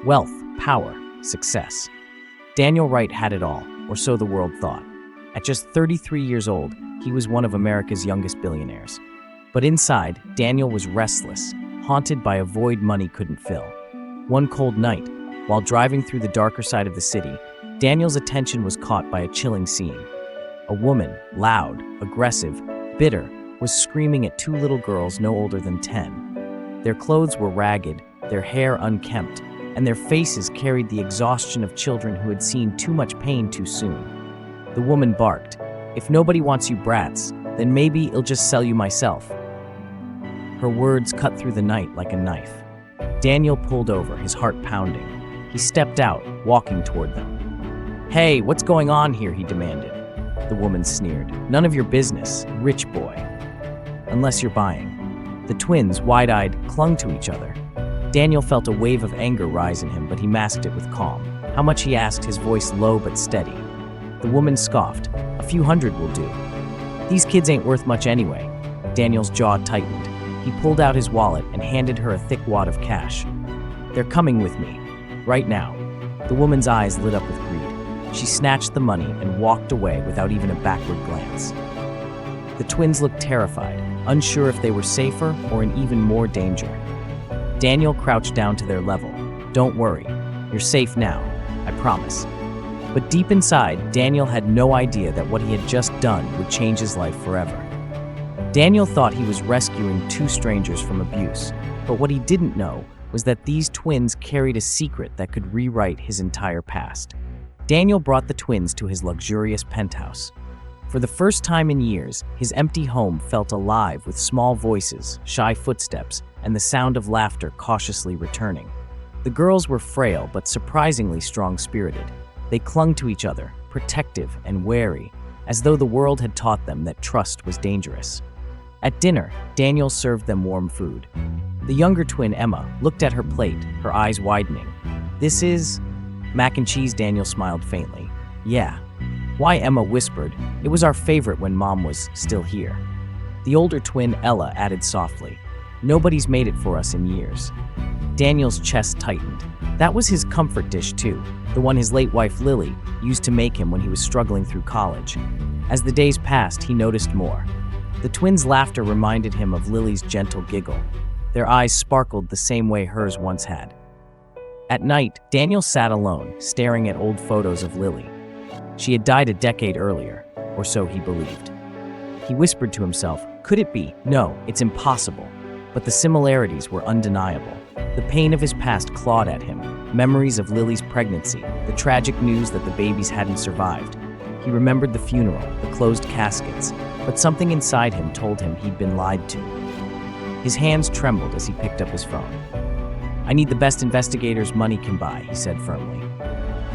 wealth, power, success. Daniel Wright had it all, or so the world thought. At just 33 years old, he was one of America's youngest billionaires. But inside, Daniel was restless, haunted by a void money couldn't fill. One cold night, while driving through the darker side of the city, Daniel's attention was caught by a chilling scene. A woman, loud, aggressive, bitter, was screaming at two little girls no older than 10. Their clothes were ragged, their hair unkempt, and their faces carried the exhaustion of children who had seen too much pain too soon. The woman barked, "If nobody wants you brats, then maybe I'll just sell you myself." Her words cut through the night like a knife. Daniel pulled over, his heart pounding. He stepped out, walking toward them. "Hey, what's going on here?" he demanded. The woman sneered. "None of your business, rich boy. Unless you're buying." The twins, wide-eyed, clung to each other. Daniel felt a wave of anger rise in him, but he masked it with calm. "How much?" he asked, his voice low but steady. The woman scoffed. "A few hundred will do." "These kids ain't worth much anyway." Daniel's jaw tightened. He pulled out his wallet and handed her a thick wad of cash. "They're coming with me. Right now." The woman's eyes lit up with greed. She snatched the money and walked away without even a backward glance. The twins looked terrified, unsure if they were safer or in even more danger. Daniel crouched down to their level. "Don't worry. You're safe now. I promise." But deep inside, Daniel had no idea that what he had just done would change his life forever. Daniel thought he was rescuing two strangers from abuse, but what he didn't know was that these twins carried a secret that could rewrite his entire past. Daniel brought the twins to his luxurious penthouse. For the first time in years, his empty home felt alive with small voices, shy footsteps, and the sound of laughter cautiously returning. The girls were frail but surprisingly strong-spirited. They clung to each other, protective and wary, as though the world had taught them that trust was dangerous. At dinner, Daniel served them warm food. The younger twin, Emma, looked at her plate, her eyes widening. "This is mac and cheese," Daniel smiled faintly. "Yeah." "Why?" Emma whispered. "It was our favorite when Mom was still here." The older twin, Ella, added softly. "Nobody's made it for us in years." Daniel's chest tightened. That was his comfort dish too, the one his late wife Lily used to make him when he was struggling through college. As the days passed, he noticed more. The twins' laughter reminded him of Lily's gentle giggle. Their eyes sparkled the same way hers once had. At night, Daniel sat alone, staring at old photos of Lily. She had died a decade earlier, or so he believed. He whispered to himself, could it be? No, it's impossible. But the similarities were undeniable. The pain of his past clawed at him, memories of Lily's pregnancy, the tragic news that the babies hadn't survived. He remembered the funeral, the closed caskets, but something inside him told him he'd been lied to. His hands trembled as he picked up his phone. "I need the best investigators money can buy," he said firmly.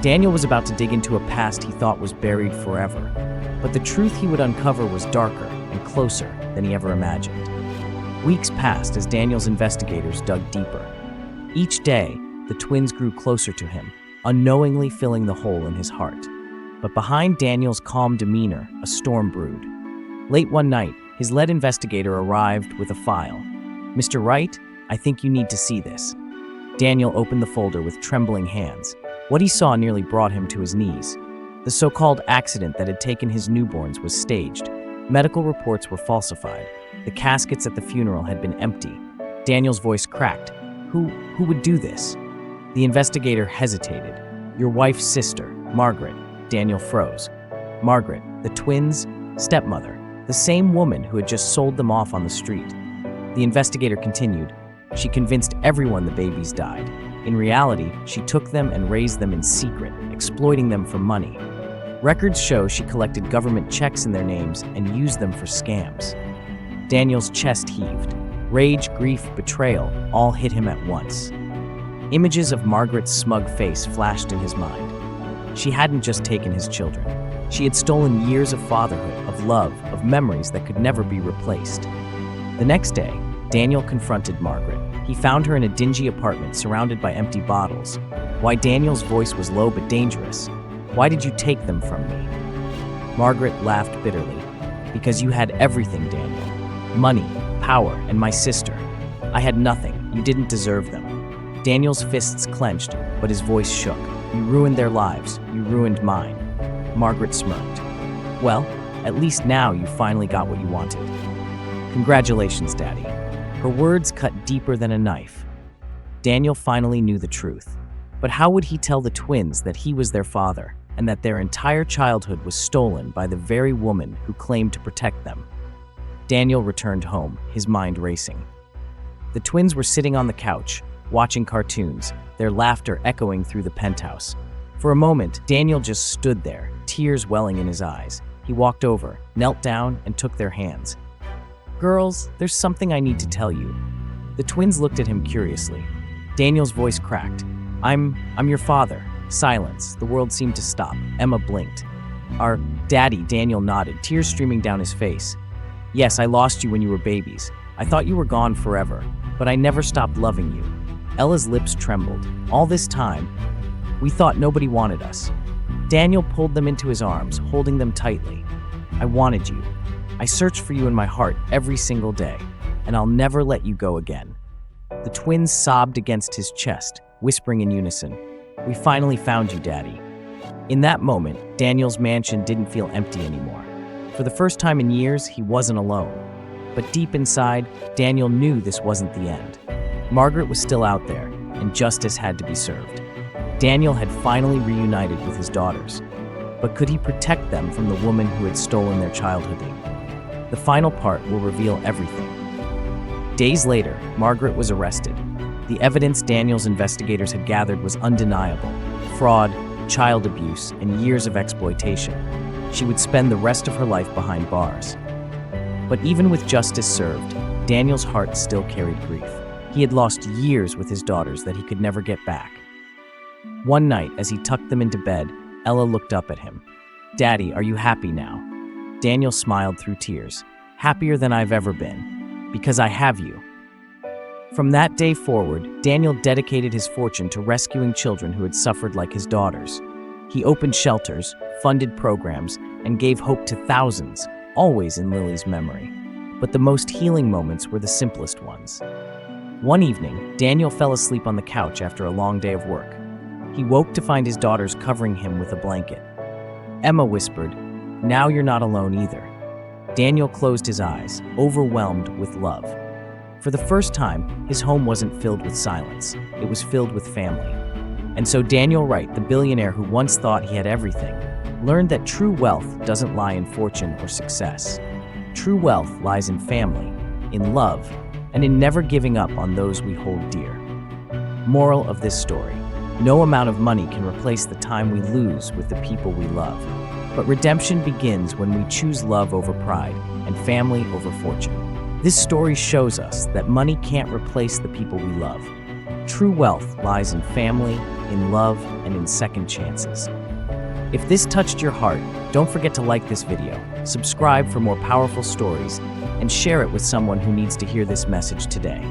Daniel was about to dig into a past he thought was buried forever, but the truth he would uncover was darker and closer than he ever imagined. Weeks passed as Daniel's investigators dug deeper. Each day, the twins grew closer to him, unknowingly filling the hole in his heart. But behind Daniel's calm demeanor, a storm brewed. Late one night, his lead investigator arrived with a file. "Mr. Wright, I think you need to see this." Daniel opened the folder with trembling hands. What he saw nearly brought him to his knees. The so-called accident that had taken his newborns was staged. Medical reports were falsified. The caskets at the funeral had been empty. Daniel's voice cracked. Who would do this?" The investigator hesitated. "Your wife's sister, Margaret." Daniel froze. Margaret, the twins' stepmother, the same woman who had just sold them off on the street. The investigator continued. "She convinced everyone the babies died. In reality, she took them and raised them in secret, exploiting them for money. Records show she collected government checks in their names and used them for scams." Daniel's chest heaved. Rage, grief, betrayal all hit him at once. Images of Margaret's smug face flashed in his mind. She hadn't just taken his children. She had stolen years of fatherhood, of love, of memories that could never be replaced. The next day, Daniel confronted Margaret. He found her in a dingy apartment surrounded by empty bottles. Why? Daniel's voice was low but dangerous. "Why did you take them from me?" Margaret laughed bitterly. "Because you had everything, Daniel. Money, power, and my sister. I had nothing. You didn't deserve them." Daniel's fists clenched, but his voice shook. "You ruined their lives. You ruined mine." Margaret smirked. "Well, at least now you finally got what you wanted." "Congratulations, Daddy." Her words cut deeper than a knife. Daniel finally knew the truth. But how would he tell the twins that he was their father, and that their entire childhood was stolen by the very woman who claimed to protect them? Daniel returned home, his mind racing. The twins were sitting on the couch, watching cartoons, their laughter echoing through the penthouse. For a moment, Daniel just stood there, tears welling in his eyes. He walked over, knelt down, and took their hands. "Girls, there's something I need to tell you." The twins looked at him curiously. Daniel's voice cracked. I'm your father." Silence. The world seemed to stop. Emma blinked. "Our daddy," Daniel nodded, tears streaming down his face. "Yes, I lost you when you were babies. I thought you were gone forever, but I never stopped loving you." Ella's lips trembled. "All this time, we thought nobody wanted us." Daniel pulled them into his arms, holding them tightly. "I wanted you. I searched for you in my heart every single day, and I'll never let you go again." The twins sobbed against his chest, whispering in unison, "We finally found you, Daddy." In that moment, Daniel's mansion didn't feel empty anymore. For the first time in years, he wasn't alone. But deep inside, Daniel knew this wasn't the end. Margaret was still out there, and justice had to be served. Daniel had finally reunited with his daughters. But could he protect them from the woman who had stolen their childhood? The final part will reveal everything. Days later, Margaret was arrested. The evidence Daniel's investigators had gathered was undeniable: fraud, child abuse, and years of exploitation. She would spend the rest of her life behind bars. But even with justice served, Daniel's heart still carried grief. He had lost years with his daughters that he could never get back. One night, as he tucked them into bed, Ella looked up at him. "Daddy, are you happy now?" Daniel smiled through tears. "Happier than I've ever been, because I have you." From that day forward, Daniel dedicated his fortune to rescuing children who had suffered like his daughters. He opened shelters, funded programs, and gave hope to thousands, always in Lily's memory. But the most healing moments were the simplest ones. One evening, Daniel fell asleep on the couch after a long day of work. He woke to find his daughters covering him with a blanket. Emma whispered, "Now you're not alone either." Daniel closed his eyes, overwhelmed with love. For the first time, his home wasn't filled with silence. It was filled with family. And so Daniel Wright, the billionaire who once thought he had everything, learned that true wealth doesn't lie in fortune or success. True wealth lies in family, in love, and in never giving up on those we hold dear. Moral of this story: no amount of money can replace the time we lose with the people we love. But redemption begins when we choose love over pride and family over fortune. This story shows us that money can't replace the people we love. True wealth lies in family, in love, and in second chances. If this touched your heart, don't forget to like this video, subscribe for more powerful stories, and share it with someone who needs to hear this message today.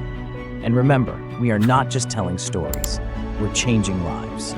And remember, we are not just telling stories, we're changing lives.